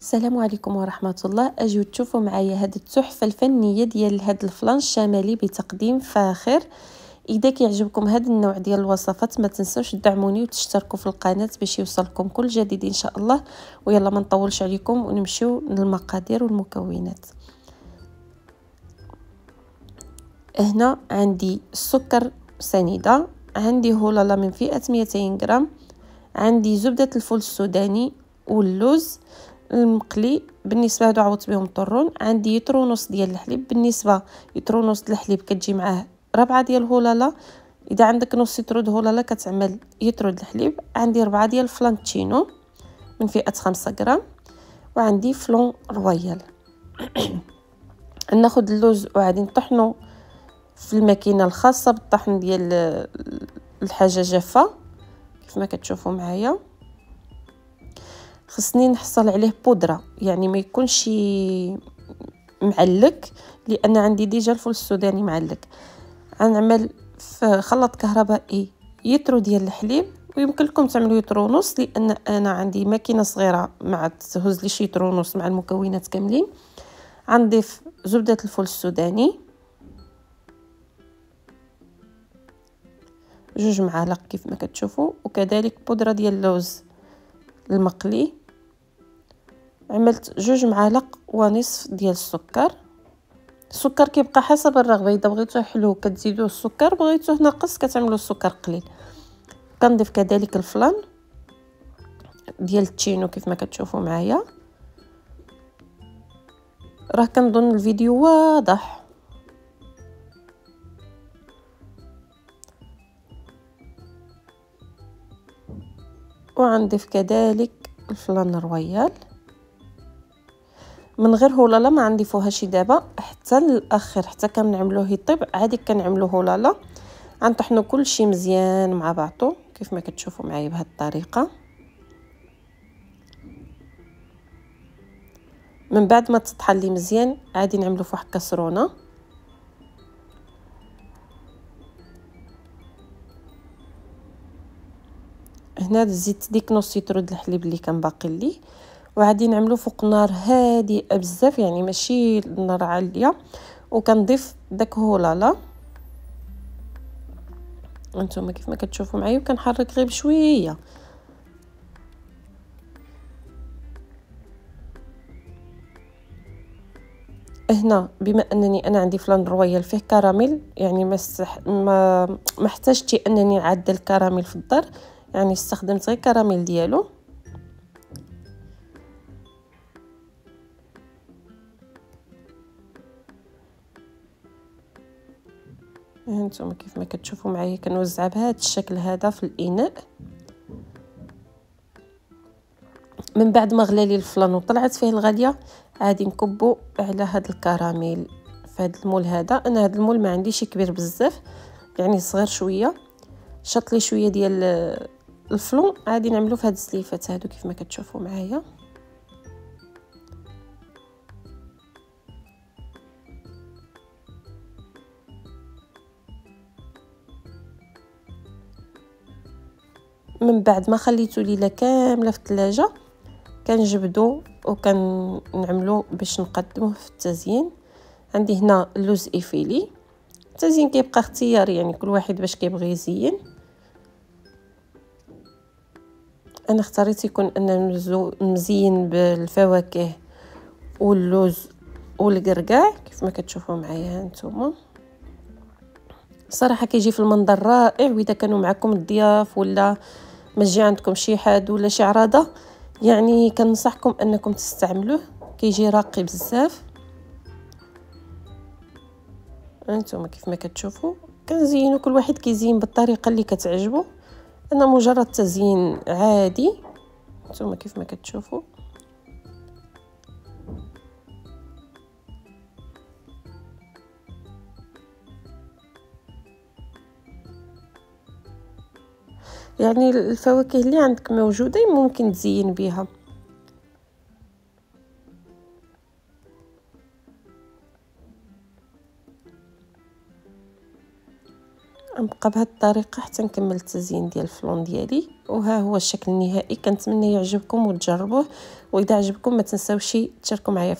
السلام عليكم ورحمة الله. أجيو تشوفوا معايا هاد التحفة الفنية ديال هاد الفلان الشمالي بتقديم فاخر. إذا كيعجبكم هاد النوع ديال الوصفات ما تنسوش تدعموني وتشتركوا في القناة باش يوصلكم كل جديد إن شاء الله. ويلا ما نطولش عليكم ونمشيو للمقادير والمكونات. هنا عندي السكر سنيدة، عندي هولالا من فئة 200 غرام، عندي زبدة الفول السوداني واللوز المقلي، بالنسبه هادو عوضت بهم الطرون. عندي يتر ونص ديال الحليب، بالنسبه يتر ونص الحليب كتجي معاه ربعه ديال الهولالا، اذا عندك نص يتر د هولالا كتعمل يتر د الحليب. عندي 4 ديال الفلانتشينو من فئه 5 غرام، وعندي فلون رويال. ناخذ اللوز وغادي نطحنو في الماكينه الخاصه بالطحن ديال الحاجه جافه كيف ما كتشوفوا معايا. خصني نحصل عليه بودره، يعني ما يكونش معلق، لان عندي ديجا الفول السوداني معلق. غنعمل في خلاط كهربائي يترو ديال الحليب، ويمكن لكم تعملوا يترو ونص لان انا عندي ماكينه صغيره ما تهز لي شي يترو ونص مع المكونات كاملين. غنضيف زبده الفول السوداني 2 معالق كيف ما كتشوفوا، وكذلك بودره ديال اللوز المقلي. عملت 2 معالق ونصف ديال السكر كيبقى حسب الرغبه، اذا بغيتوه حلو كتزيدوه السكر، بغيتوه ناقص كتعملوا السكر قليل. كنضيف كذلك الفلان ديال التشينو كيف ما كتشوفوا معايا. راه كنظن الفيديو واضح. وغنضيف كذلك الفلان رويال من غير هولالا، ما غنضيفوهاش دابا حتى الاخر، حتى كنعملوه يطيب عادي كنعملو هولالا. غنطحنوا كلشي مزيان مع بعضو كيف ما كتشوفوا معايا بهذه الطريقه. من بعد ما تطحن لي مزيان عادي نعملو فواحد كاسرونه. هنا زدت ديك نص يتر د الحليب اللي كان باقي لي، وعادي نعملو فوق نار هادئه بزاف، يعني ماشي نار عاليه. وكنضيف داك هولالا انتما كيف ما كتشوفوا معايا، وكنحرك غير بشويه. هنا بما انني انا عندي فلان رويال فيه كراميل، يعني ما احتاجتي انني نعدل الكراميل في الدار، يعني استخدمت غير كراميل ديالو. هانتوما كيف ما كتشوفوا معايا كنوزع بهذا الشكل هذا في الاناء. من بعد ما غلى لي الفلان وطلعت فيه الغاليه، عادي نكبو على هذا الكراميل في هذا المول هذا. انا هذا المول ما عنديش كبير بزاف، يعني صغير شويه. شط لي شويه ديال الفلون، عادي نعملو في هاد السليفات هادو كيف ما كتشوفوا معايا. من بعد ما خليتو ليله كامله في الثلاجه، كنجبدو وكنعملو باش نقدموه في التزيين. عندي هنا اللوز ايفيلي، التزيين كيبقى اختياري، يعني كل واحد باش كيبغي يزين. انا اختاريت يكون انه مزين بالفواكه واللوز والقرقاع كيف ما كتشوفوا معايا هانتوما. صراحه كيجي في المنظر رائع، واذا كانوا معكم الضياف ولا مجي عندكم شي حاد ولا شي عراضه، يعني كنصحكم انكم تستعملوه، كيجي راقي بزاف. انتم كيف ما كتشوفوا كنزينوا، كل واحد كيزين بالطريقه اللي كتعجبه. انا مجرد تزيين عادي انتم كيف ما كتشوفوا. يعني الفواكه اللي عندك موجوده ممكن تزين بها. نبقى بهذه الطريقه حتى نكمل التزيين ديال الفلون ديالي. وها هو الشكل النهائي. كنتمنى يعجبكم وتجربوه، واذا عجبكم ما تنساوش تشاركوا معايا